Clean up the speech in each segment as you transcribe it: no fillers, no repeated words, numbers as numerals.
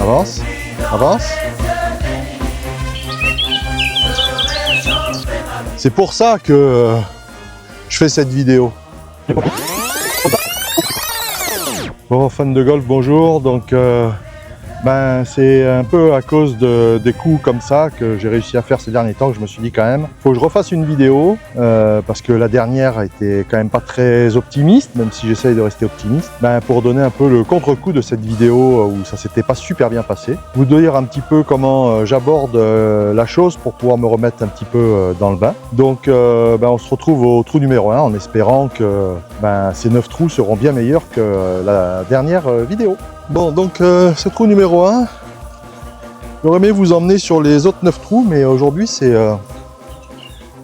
Avance, avance. C'est pour ça que je fais cette vidéo. Bon, fans de golf, bonjour. Donc, c'est un peu à cause des coups comme ça que j'ai réussi à faire ces derniers temps que je me suis dit quand même, faut que je refasse une vidéo parce que la dernière était quand même pas très optimiste, même si j'essaye de rester optimiste, pour donner un peu le contre-coup de cette vidéo où ça s'était pas super bien passé. Vous dire un petit peu comment j'aborde la chose pour pouvoir me remettre un petit peu dans le bain. Donc, on se retrouve au trou numéro 1 en espérant que ces 9 trous seront bien meilleurs que la dernière vidéo. Bon, donc ce trou numéro 1, j'aurais aimé vous emmener sur les autres 9 trous, mais aujourd'hui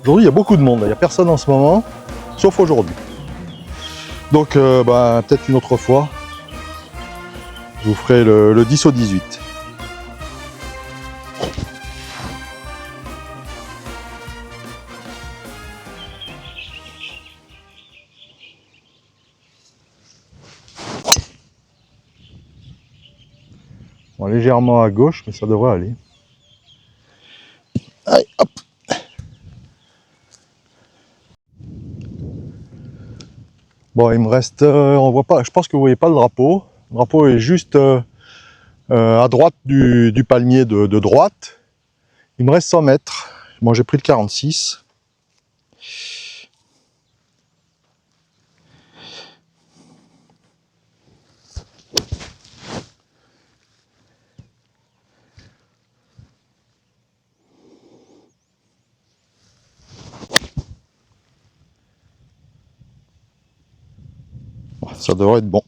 aujourd'hui il y a beaucoup de monde, il n'y a personne en ce moment, sauf aujourd'hui. Donc peut-être une autre fois, je vous ferai le 10 au 18. Bon, légèrement à gauche, mais ça devrait aller. Allez, hop. Bon, il me reste, on voit pas, je pense que vous voyez pas le drapeau. Le drapeau est juste à droite du palmier de droite. Il me reste 100 mètres. Moi, j'ai pris le 46. Ça devrait être bon.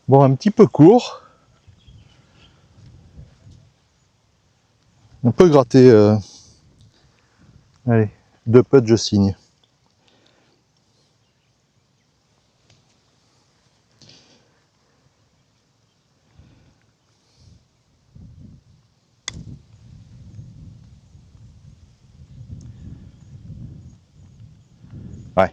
Bon, un petit peu court. Un peu gratté. Allez, 2 putts, je signe. Ouais.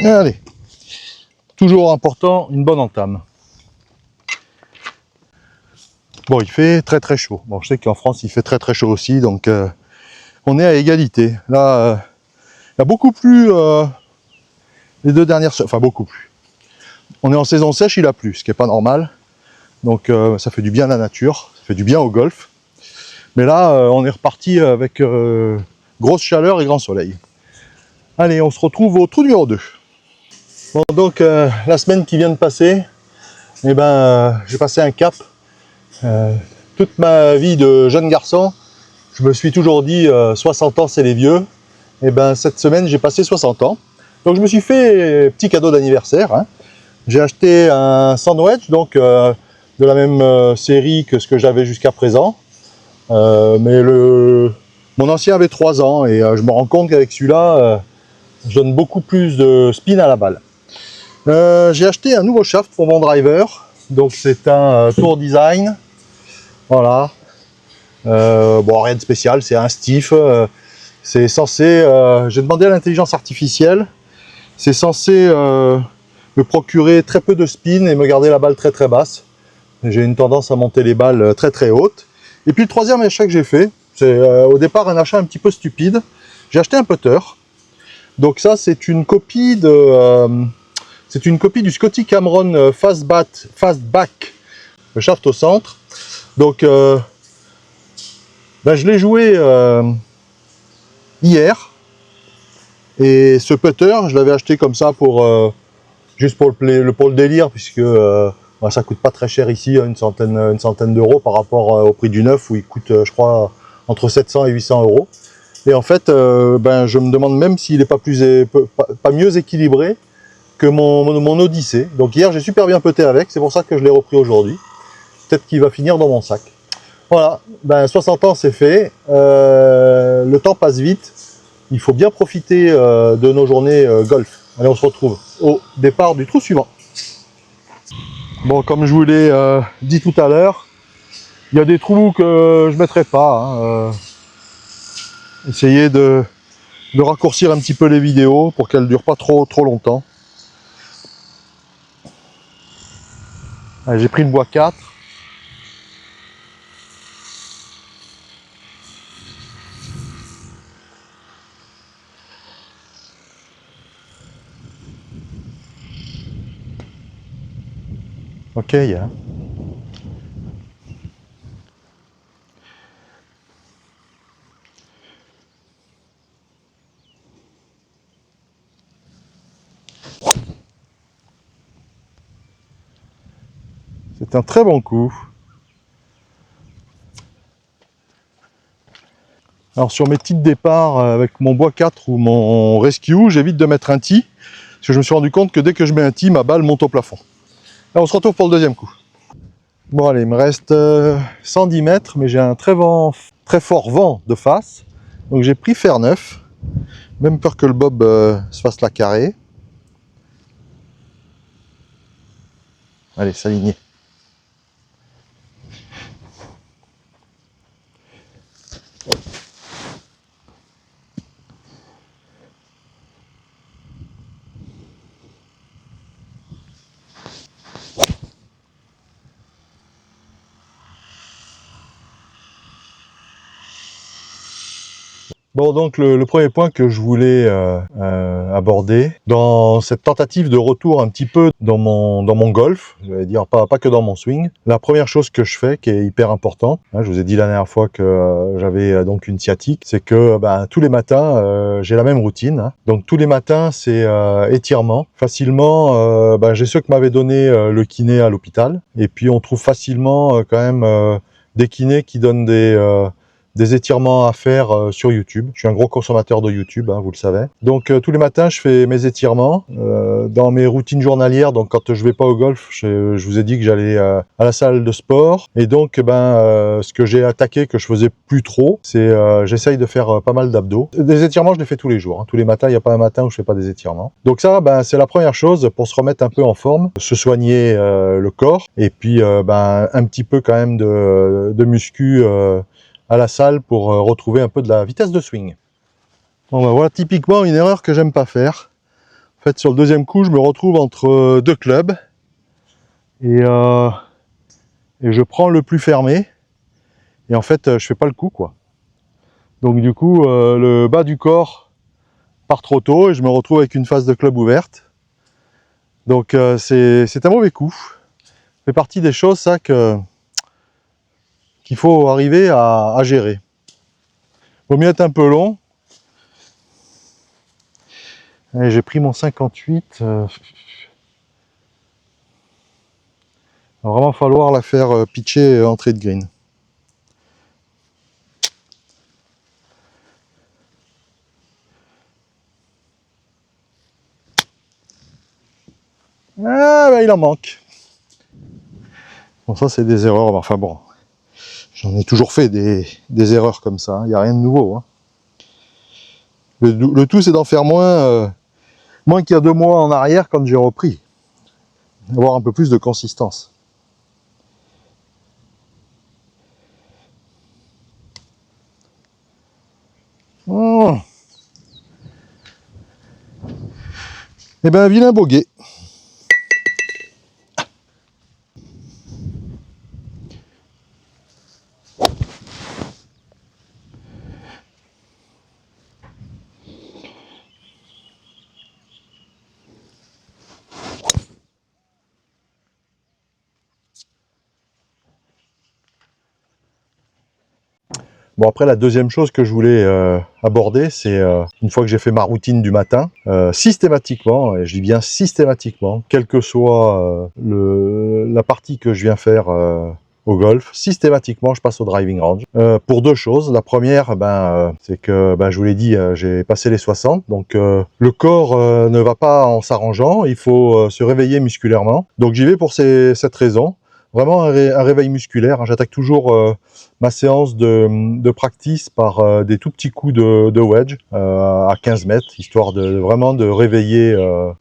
Allez. Toujours important, une bonne entame. Bon, il fait très très chaud. Bon, je sais qu'en France, il fait très très chaud aussi, donc on est à égalité. Là, il y a beaucoup plus les 2 dernières... Enfin, beaucoup plus. On est en saison sèche, il a plu, ce qui n'est pas normal. Donc, ça fait du bien à la nature, ça fait du bien au golf. Mais là, on est reparti avec grosse chaleur et grand soleil. Allez, on se retrouve au trou numéro 2. Bon, donc, la semaine qui vient de passer, j'ai passé un cap. Toute ma vie de jeune garçon, je me suis toujours dit 60 ans c'est les vieux. Et cette semaine j'ai passé 60 ans. Donc je me suis fait petit cadeau d'anniversaire. Hein. J'ai acheté un sandwich, donc de la même série que ce que j'avais jusqu'à présent. Mon ancien avait 3 ans et je me rends compte qu'avec celui-là, je donne beaucoup plus de spin à la balle. J'ai acheté un nouveau shaft pour mon driver. Donc c'est un Tour Design. Voilà. Bon, rien de spécial, c'est un stiff. C'est censé... j'ai demandé à l'intelligence artificielle. C'est censé me procurer très peu de spin et me garder la balle très très basse. J'ai une tendance à monter les balles très très hautes. Et puis le troisième achat que j'ai fait, c'est au départ un achat un petit peu stupide. J'ai acheté un putter. Donc ça, c'est une copie du Scotty Cameron Fastback, le shaft au centre. Donc, je l'ai joué hier. Et ce putter, je l'avais acheté comme ça pour juste pour le délire, puisque ça coûte pas très cher ici, une centaine d'euros par rapport au prix du neuf où il coûte, je crois, entre 700 et 800 euros. Et en fait, je me demande même s'il n'est pas mieux équilibré que mon Odyssey. Donc hier, j'ai super bien puté avec, c'est pour ça que je l'ai repris aujourd'hui. Peut-être qu'il va finir dans mon sac. Voilà, 60 ans c'est fait, le temps passe vite, il faut bien profiter de nos journées golf. Allez, on se retrouve au départ du trou suivant. Bon, comme je vous l'ai dit tout à l'heure, il y a des trous que je ne mettrai pas. Hein, essayez de de raccourcir un petit peu les vidéos pour qu'elles ne durent pas trop longtemps. J'ai pris une boîte 4. Ok, yeah. C'est un très bon coup. Alors sur mes tirs de départ avec mon bois 4 ou mon rescue, j'évite de mettre un tee, parce que je me suis rendu compte que dès que je mets un tee, ma balle monte au plafond. Là on se retrouve pour le deuxième coup. Bon allez, il me reste 110 mètres, mais j'ai un très fort vent de face, donc j'ai pris fer 9, même peur que le bob se fasse la carrée. Allez, s'aligner. Bon, donc le premier point que je voulais aborder, dans cette tentative de retour un petit peu dans mon golf, je vais dire pas que dans mon swing, la première chose que je fais, qui est hyper importante, hein, je vous ai dit la dernière fois que j'avais donc une sciatique, c'est que tous les matins, j'ai la même routine. Hein. Donc tous les matins, c'est étirement. Facilement, j'ai ceux que m'avait donné le kiné à l'hôpital, et puis on trouve facilement quand même des kinés qui donnent des étirements à faire sur YouTube. Je suis un gros consommateur de YouTube, hein, vous le savez. Donc tous les matins, je fais mes étirements dans mes routines journalières. Donc quand je vais pas au golf, je vous ai dit que j'allais à la salle de sport. Et donc ce que j'ai attaqué, que je faisais plus trop, c'est j'essaye de faire pas mal d'abdos. Des étirements, je les fais tous les jours. Hein. Tous les matins, il n'y a pas un matin où je fais pas des étirements. Donc ça, c'est la première chose pour se remettre un peu en forme, se soigner le corps, et puis un petit peu quand même de muscu à la salle pour retrouver un peu de la vitesse de swing. Bon voilà typiquement une erreur que j'aime pas faire. En fait sur le deuxième coup je me retrouve entre deux clubs et je prends le plus fermé et en fait je fais pas le coup quoi. Donc du coup le bas du corps part trop tôt et je me retrouve avec une face de club ouverte. Donc c'est un mauvais coup. Ça fait partie des choses ça qu'il faut arriver à gérer. Vaut mieux être un peu long. J'ai pris mon 58. Il va vraiment falloir la faire pitcher entrée de green. Ah il en manque. Bon ça c'est des erreurs, enfin bon. J'en ai toujours fait des erreurs comme ça, il n'y a rien de nouveau. Hein. Le tout c'est d'en faire moins qu'il y a 2 mois en arrière quand j'ai repris. Avoir un peu plus de consistance. Oh. Eh ben vilain bogey. Bon après la deuxième chose que je voulais aborder, c'est une fois que j'ai fait ma routine du matin, systématiquement, et je dis bien systématiquement, quelle que soit la partie que je viens faire au golf, systématiquement je passe au driving range. Pour 2 choses. La première, c'est que je vous l'ai dit, j'ai passé les 60, donc le corps ne va pas en s'arrangeant, il faut se réveiller musculairement. Donc j'y vais pour cette raison. vraiment un réveil musculaire. J'attaque toujours ma séance de practice par des tout petits coups de wedge à 15 mètres, histoire de vraiment de réveiller,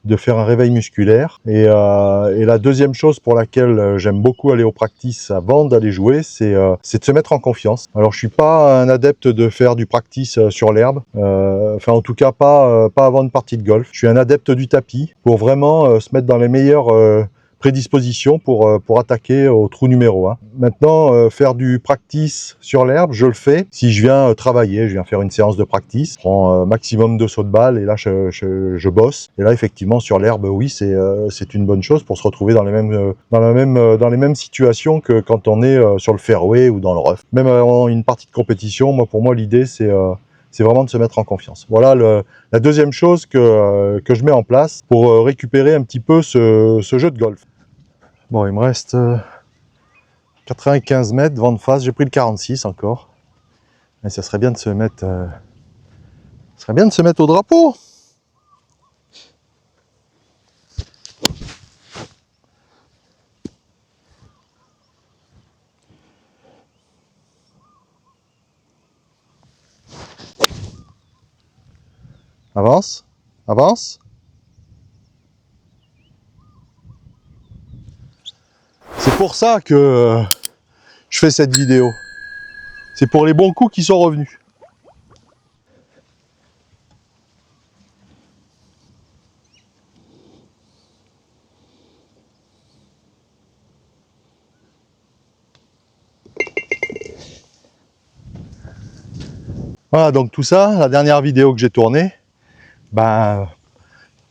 de faire un réveil musculaire. Et la deuxième chose pour laquelle j'aime beaucoup aller au practice avant d'aller jouer, c'est de se mettre en confiance. Alors je suis pas un adepte de faire du practice sur l'herbe, enfin en tout cas pas avant une partie de golf. Je suis un adepte du tapis pour vraiment se mettre dans les meilleures prédisposition pour attaquer au trou numéro 1. Maintenant, faire du practice sur l'herbe, je le fais. Si je viens travailler, je viens faire une séance de practice, je prends maximum 2 sauts de balle et là je bosse. Et là effectivement sur l'herbe, oui, c'est une bonne chose pour se retrouver dans les mêmes situations que quand on est sur le fairway ou dans le rough. Même avant une partie de compétition, pour moi l'idée c'est vraiment de se mettre en confiance. Voilà la deuxième chose que je mets en place pour récupérer un petit peu ce jeu de golf. Bon, il me reste 95 mètres vent de face, j'ai pris le 46 encore. Mais ça serait bien de se mettre, au drapeau. Avance, avance. C'est pour ça que je fais cette vidéo. C'est pour les bons coups qui sont revenus. Voilà, donc tout ça, la dernière vidéo que j'ai tournée, ben,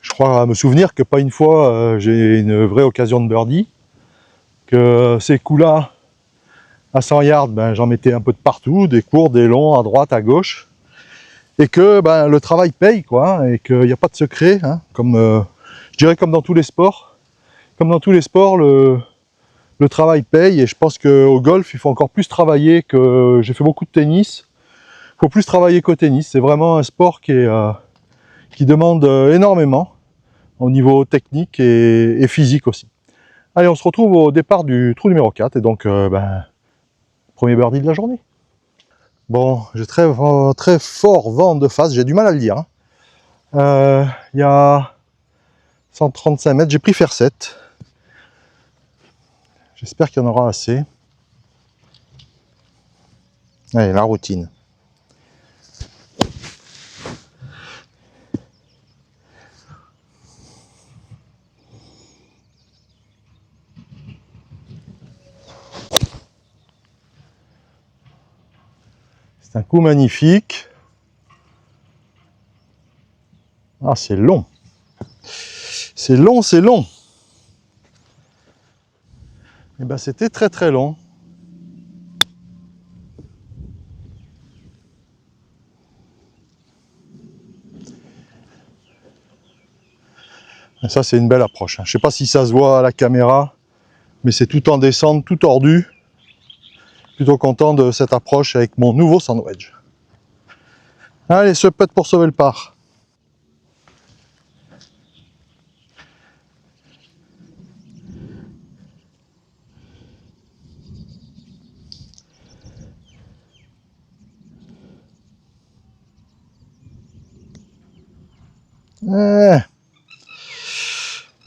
je crois me souvenir que pas une fois j'ai une vraie occasion de birdie, que ces coups-là, à 100 yards, ben, j'en mettais un peu de partout, des courts, des longs, à droite, à gauche, et que ben, le travail paye, quoi, et qu'il n'y a pas de secret, hein, comme, je dirais comme dans tous les sports. Comme dans tous les sports, le travail paye, et je pense qu'au golf, il faut encore plus travailler que... J'ai fait beaucoup de tennis, il faut plus travailler qu'au tennis. C'est vraiment un sport qui demande énormément, au niveau technique et physique aussi. Allez, on se retrouve au départ du trou numéro 4, et donc, ben, premier birdie de la journée. Bon, j'ai très fort vent de face, j'ai du mal à le dire. Il y a 135 mètres, j'ai pris fer 7. J'espère qu'il y en aura assez. Allez, la routine. C'est un coup magnifique. Ah, c'est long. C'est long, c'est long. Et ben, c'était très long. Et ça, c'est une belle approche. Je ne sais pas si ça se voit à la caméra, mais c'est tout en descente, tout tordu. Plutôt content de cette approche avec mon nouveau sandwich. Allez, ce putt pour sauver le par.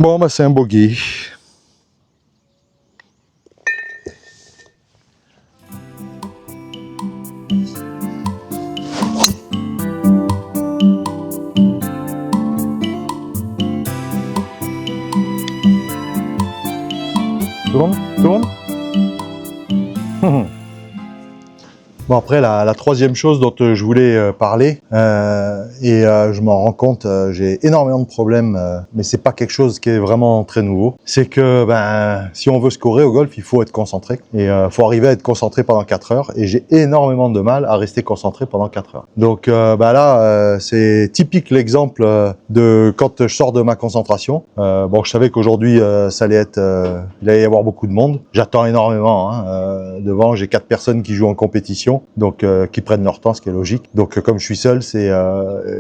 Bon, bah c'est un bogey. Tourne, tourne. Bon, après, la troisième chose dont je voulais parler, je m'en rends compte, j'ai énormément de problèmes, mais c'est pas quelque chose qui est vraiment très nouveau. C'est que ben, si on veut scorer au golf, il faut être concentré. Et faut arriver à être concentré pendant 4 heures. Et j'ai énormément de mal à rester concentré pendant 4 heures. Donc ben là, c'est typique l'exemple de quand je sors de ma concentration. Bon, je savais qu'aujourd'hui, ça allait être, il allait y avoir beaucoup de monde. J'attends énormément. Hein, devant, j'ai 4 personnes qui jouent en compétition. Donc qui prennent leur temps, ce qui est logique. Donc comme je suis seul, c'est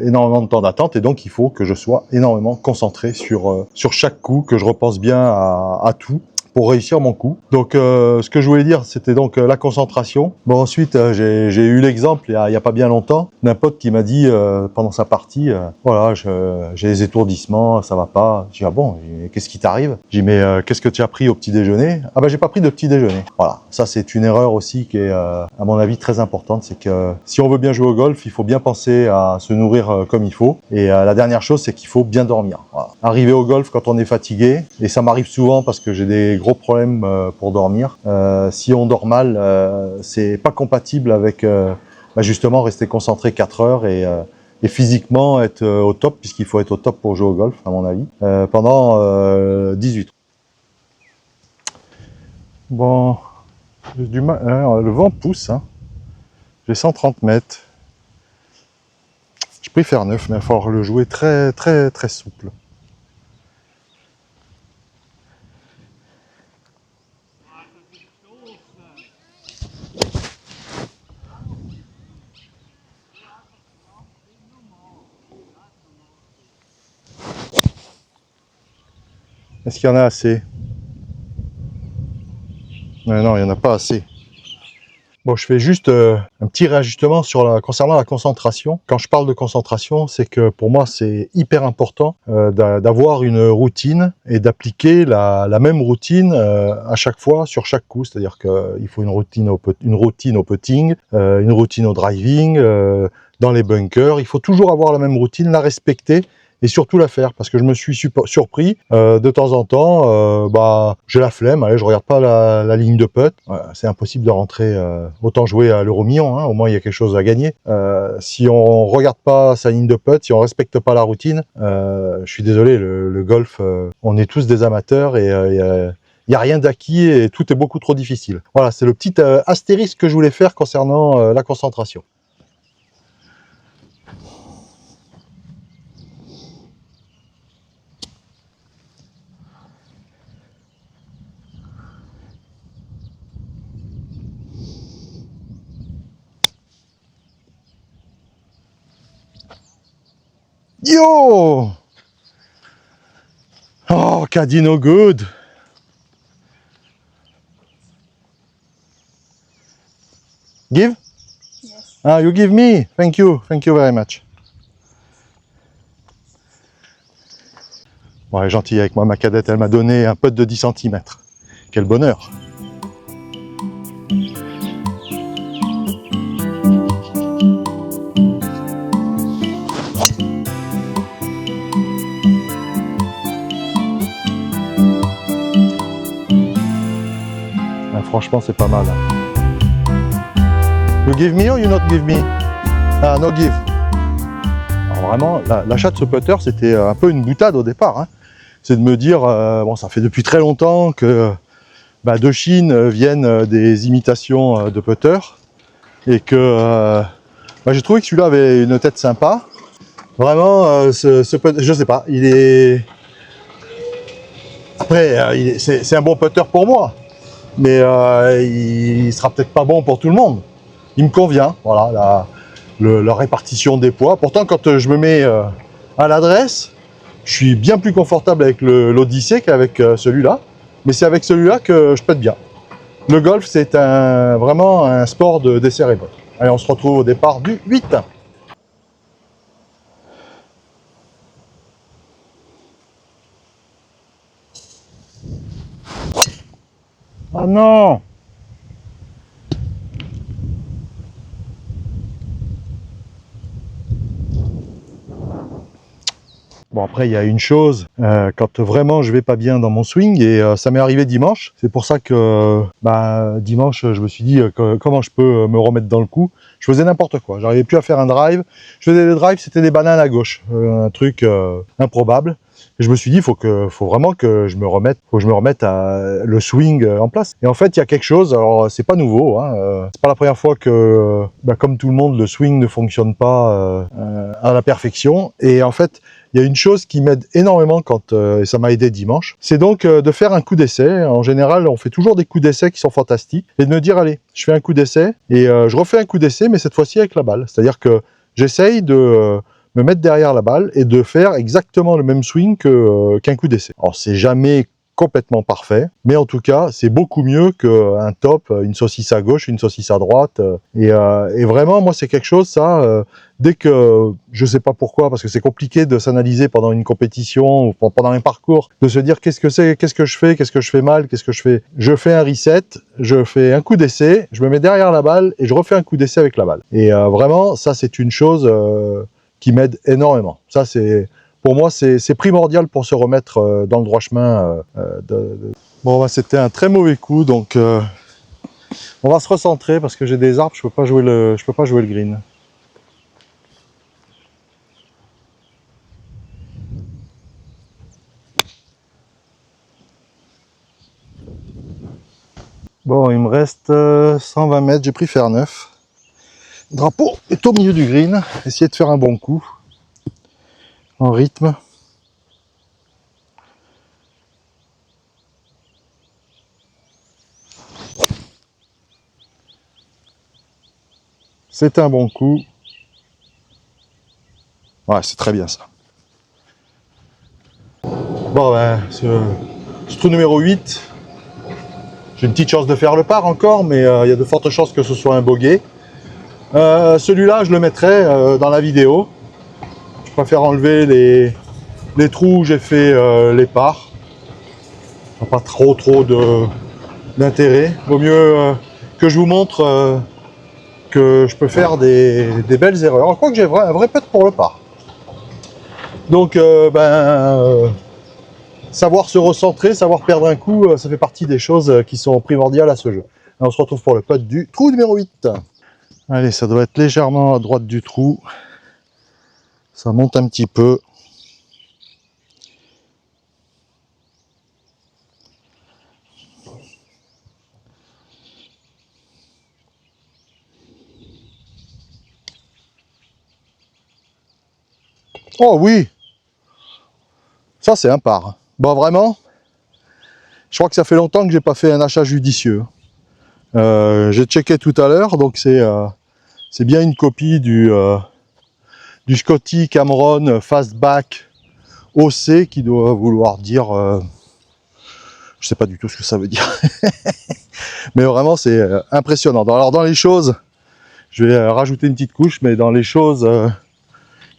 énormément de temps d'attente et donc il faut que je sois énormément concentré sur chaque coup, que je repense bien à tout pour réussir mon coup. Donc ce que je voulais dire, c'était donc la concentration. Bon, ensuite j'ai eu l'exemple il y a pas bien longtemps d'un pote qui m'a dit pendant sa partie, voilà, j'ai des étourdissements, ça va pas. J'ai dit ah bon, qu'est-ce qui t'arrive? J'ai dit mais qu'est-ce que tu as pris au petit déjeuner? Ah bah j'ai pas pris de petit déjeuner. Voilà, ça c'est une erreur aussi qui est à mon avis très importante, c'est que si on veut bien jouer au golf, il faut bien penser à se nourrir comme il faut. Et la dernière chose, c'est qu'il faut bien dormir. Voilà. Arriver au golf quand on est fatigué, et ça m'arrive souvent parce que j'ai des gros problèmes pour dormir. Si on dort mal, c'est pas compatible avec justement rester concentré 4 heures et physiquement être au top, puisqu'il faut être au top pour jouer au golf, à mon avis, pendant 18 ans. Bon, j'ai du mal, le vent pousse, hein. J'ai 130 mètres. Je préfère 9, mais il va falloir le jouer très très très souple. Est-ce qu'il y en a assez? Non, il n'y en a pas assez. Bon, je fais juste un petit réajustement concernant la concentration. Quand je parle de concentration, c'est que pour moi, c'est hyper important d'avoir une routine et d'appliquer la même routine à chaque fois, sur chaque coup. C'est-à-dire qu'il faut une routine au putting, une routine au driving, dans les bunkers. Il faut toujours avoir la même routine, la respecter et surtout la faire, parce que je me suis surpris de temps en temps, j'ai la flemme, allez, je regarde pas la ligne de putt, c'est impossible de rentrer, autant jouer à l'euro-million, hein, au moins il y a quelque chose à gagner. Si on regarde pas sa ligne de putt, si on respecte pas la routine, je suis désolé, le golf, on est tous des amateurs et il n'y a rien d'acquis et tout est beaucoup trop difficile. Voilà, c'est le petit astérisque que je voulais faire concernant la concentration. Yo! Oh, caddy no good. Give? Yes. Ah, you give me? Thank you very much. Bon, elle est gentille avec moi, ma cadette, elle m'a donné un putt de 10 cm. Quel bonheur! Franchement, c'est pas mal. You give me or you not give me? Ah, no give. Alors vraiment, l'achat de ce putter, c'était un peu une boutade au départ. Hein. C'est de me dire, bon, ça fait depuis très longtemps que de Chine viennent des imitations de putter et que j'ai trouvé que celui-là avait une tête sympa. Vraiment, ce putter, je sais pas, il est... Après, c'est un bon putter pour moi. Mais il sera peut-être pas bon pour tout le monde. Il me convient, voilà, la répartition des poids. Pourtant, quand je me mets à l'adresse, je suis bien plus confortable avec l'Odyssey qu'avec celui-là. Mais c'est avec celui-là que je pète bien. Le golf, c'est vraiment un sport de dessert et botte. Allez, on se retrouve au départ du 8. Ah non! Bon, après, il y a une chose, quand vraiment je vais pas bien dans mon swing, et ça m'est arrivé dimanche, c'est pour ça que dimanche, je me suis dit comment je peux me remettre dans le coup. Je faisais n'importe quoi, j'arrivais plus à faire un drive. Je faisais des drives, c'était des bananes à gauche, un truc improbable. Et je me suis dit, faut vraiment que je me remette, le swing en place. Et en fait, il y a quelque chose, alors c'est pas nouveau, hein, c'est pas la première fois que, comme tout le monde, le swing ne fonctionne pas à la perfection. Et en fait, il y a une chose qui m'aide énormément et ça m'a aidé dimanche, c'est donc de faire un coup d'essai. En général, on fait toujours des coups d'essai qui sont fantastiques, et de me dire, allez, je fais un coup d'essai, et je refais un coup d'essai, mais cette fois-ci avec la balle. C'est-à-dire que j'essaye de me mettre derrière la balle et de faire exactement le même swing qu'un coup d'essai. Alors, c'est jamais complètement parfait. Mais en tout cas, c'est beaucoup mieux qu'un top, une saucisse à gauche, une saucisse à droite. Et vraiment, moi, c'est quelque chose, ça, dès que, je sais pas pourquoi, parce que c'est compliqué de s'analyser pendant une compétition ou pendant un parcours, de se dire qu'est-ce que c'est, qu'est-ce que je fais mal, qu'est-ce que je fais. Je fais un reset, je fais un coup d'essai, je me mets derrière la balle et je refais un coup d'essai avec la balle. Et vraiment, ça, c'est une chose qui m'aide énormément. Ça, c'est... Pour moi, c'est primordial pour se remettre dans le droit chemin. Bon, bah, c'était un très mauvais coup, donc on va se recentrer parce que j'ai des arbres, je peux pas jouer le green. Bon, il me reste 120 mètres, j'ai pris fer neuf. Le drapeau est au milieu du green, essayer de faire un bon coup en rythme. C'est un bon coup. Ouais, c'est très bien ça. Bon, ben, ce trou numéro 8, j'ai une petite chance de faire le par encore, mais il y a de fortes chances que ce soit un bogey. Celui-là, je le mettrai dans la vidéo. Je préfère enlever les trous où j'ai fait les pars. Pas trop d'intérêt. Vaut mieux que je vous montre que je peux faire des belles erreurs. Quoique j'ai un vrai putt pour le par. Donc, savoir se recentrer, savoir perdre un coup, ça fait partie des choses qui sont primordiales à ce jeu. Et on se retrouve pour le putt du trou numéro 8. Allez, ça doit être légèrement à droite du trou. Ça monte un petit peu. Oh oui! Ça, c'est un par. Bon, vraiment, je crois que ça fait longtemps que j'ai pas fait un achat judicieux. J'ai checké tout à l'heure, donc c'est bien une copie du Scotty Cameron Fastback OC qui doit vouloir dire... je sais pas du tout ce que ça veut dire. Mais vraiment, c'est impressionnant. Alors, dans les choses, je vais rajouter une petite couche, mais dans les choses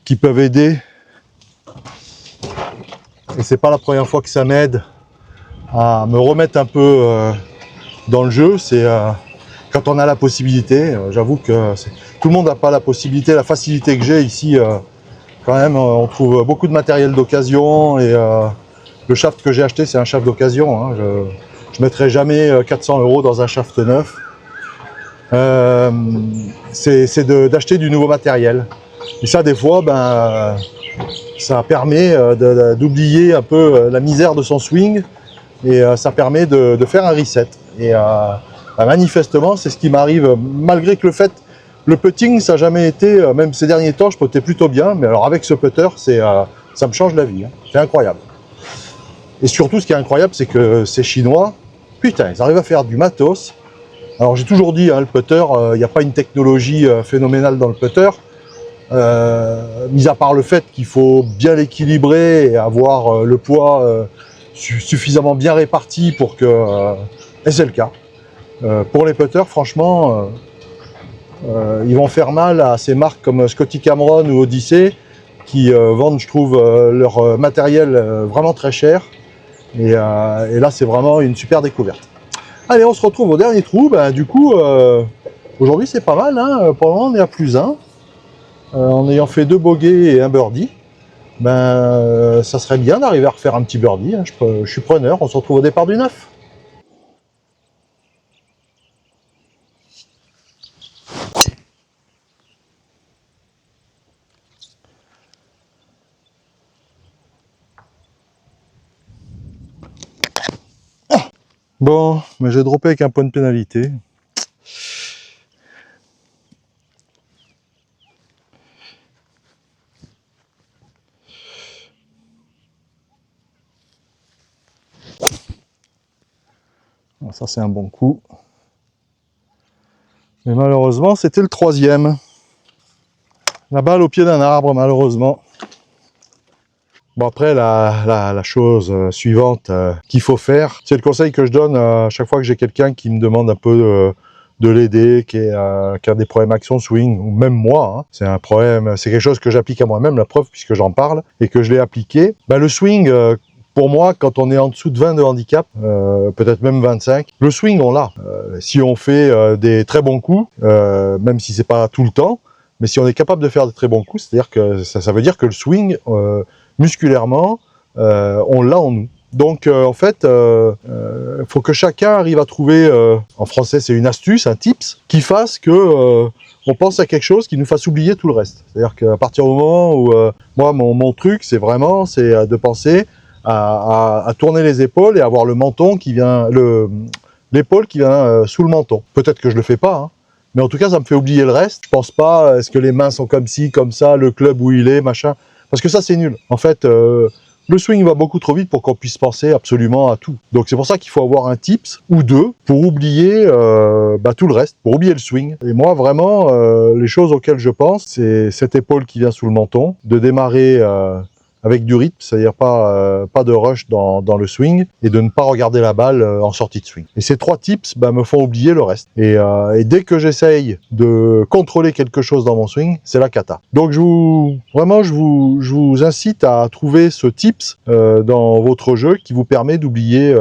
qui peuvent aider, et c'est pas la première fois que ça m'aide à me remettre un peu dans le jeu, c'est quand on a la possibilité. J'avoue que tout le monde n'a pas la possibilité, la facilité que j'ai ici. Quand même, on trouve beaucoup de matériel d'occasion et le shaft que j'ai acheté, c'est un shaft d'occasion. Hein. Je ne mettrai jamais 400 € dans un shaft neuf. C'est d'acheter du nouveau matériel. Et ça, des fois, ça permet d'oublier un peu la misère de son swing et ça permet de faire un reset. Et manifestement, c'est ce qui m'arrive, malgré que le putting, ça n'a jamais été, même ces derniers temps, je puttais plutôt bien, mais alors avec ce putter, ça me change la vie. Hein. C'est incroyable. Et surtout, ce qui est incroyable, c'est que ces Chinois, putain, ils arrivent à faire du matos. Alors j'ai toujours dit, hein, le putter, il n'y a pas une technologie phénoménale dans le putter. Mis à part le fait qu'il faut bien l'équilibrer et avoir le poids suffisamment bien réparti pour que... et c'est le cas. Pour les putters, franchement, ils vont faire mal à ces marques comme Scotty Cameron ou Odyssey qui vendent, je trouve, leur matériel vraiment très cher. Et là, c'est vraiment une super découverte. Allez, on se retrouve au dernier trou. Du coup, aujourd'hui, c'est pas mal. Hein. Pour le moment, on est à +1. En ayant fait 2 bogeys et un birdie. Ça serait bien d'arriver à refaire un petit birdie. Hein. Je suis preneur. On se retrouve au départ du 9. Bon, mais j'ai droppé avec un point de pénalité. Bon, ça, c'est un bon coup. Mais malheureusement, c'était le 3e. La balle au pied d'un arbre, malheureusement. Bon après, la chose suivante qu'il faut faire, c'est le conseil que je donne à chaque fois que j'ai quelqu'un qui me demande un peu de l'aider, qui a des problèmes avec son swing, ou même moi, hein. C'est un problème, c'est quelque chose que j'applique à moi-même, la preuve, puisque j'en parle, et que je l'ai appliqué. Ben, le swing, pour moi, quand on est en dessous de 20 de handicap, peut-être même 25, le swing, on l'a. Si on fait des très bons coups, même si c'est pas tout le temps, mais si on est capable de faire de très bons coups, c'est-à-dire que ça veut dire que le swing, musculairement, on l'a en nous. Donc en fait, faut que chacun arrive à trouver, en français c'est une astuce, un tips, qui fasse que on pense à quelque chose qui nous fasse oublier tout le reste. C'est-à-dire qu'à partir du moment où, moi mon truc c'est de penser à tourner les épaules et avoir le menton qui vient, l'épaule qui vient sous le menton. Peut-être que je le fais pas, hein, mais en tout cas ça me fait oublier le reste. Je pense pas, est-ce que les mains sont comme ci, comme ça, le club où il est, machin, parce que ça c'est nul. En fait, le swing va beaucoup trop vite pour qu'on puisse penser absolument à tout. Donc c'est pour ça qu'il faut avoir un tips ou deux pour oublier tout le reste, pour oublier le swing. Et moi vraiment, les choses auxquelles je pense, c'est cette épaule qui vient sous le menton, de démarrer avec du rythme, c'est-à-dire pas de rush dans le swing, et de ne pas regarder la balle en sortie de swing. Et ces trois tips me font oublier le reste. Et dès que j'essaye de contrôler quelque chose dans mon swing, c'est la cata. Donc je vous incite à trouver ce tips dans votre jeu qui vous permet d'oublier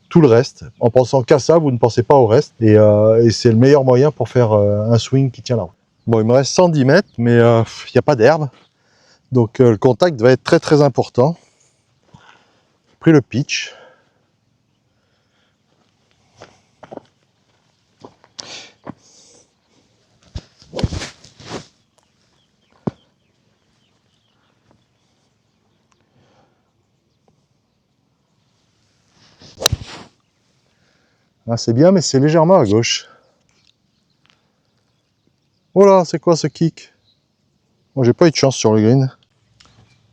tout le reste. En pensant qu'à ça, vous ne pensez pas au reste. Et c'est le meilleur moyen pour faire un swing qui tient la route. Bon, il me reste 110 mètres, mais il n'y a pas d'herbe. Donc le contact va être très très important. J'ai pris le pitch. Ah, c'est bien, mais c'est légèrement à gauche. Oh là, c'est quoi ce kick? Bon, j'ai pas eu de chance sur le green.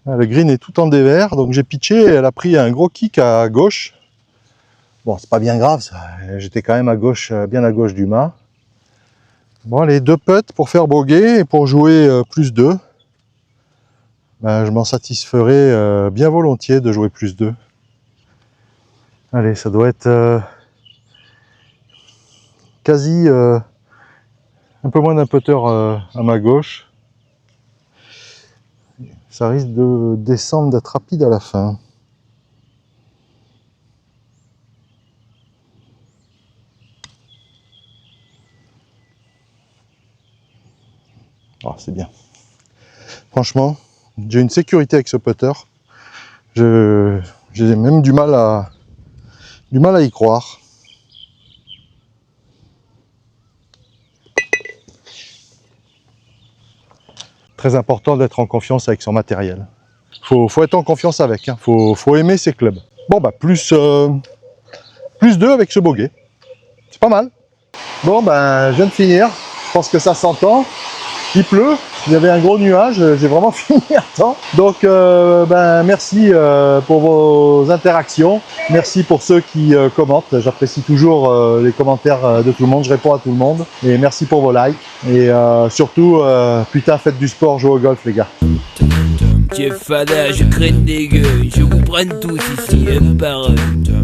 Le green est tout en dévers, donc j'ai pitché et elle a pris un gros kick à gauche. Bon, c'est pas bien grave, j'étais quand même à gauche, bien à gauche du mât. Bon, les deux putts pour faire bogey et pour jouer plus 2. Je m'en satisferai bien volontiers de jouer plus 2. Allez, ça doit être quasi un peu moins d'un putter à ma gauche. Ça risque de descendre, d'être rapide à la fin. Oh, c'est bien. Franchement, j'ai une sécurité avec ce putter. J'ai même du mal à y croire. Très important d'être en confiance avec son matériel. Faut être en confiance avec, hein. Faut aimer ses clubs. Bon plus 2 avec ce bogey. C'est pas mal. Bon je viens de finir. Je pense que ça s'entend. Il pleut. Il y avait un gros nuage. J'ai vraiment fini à temps. Donc merci pour vos interactions. Merci pour ceux qui commentent. J'apprécie toujours les commentaires de tout le monde. Je réponds à tout le monde. Et merci pour vos likes. Et surtout, putain, faites du sport, jouez au golf les gars. Jeff Fada, je craigne des gueules, je vous prenne tous ici, un par un.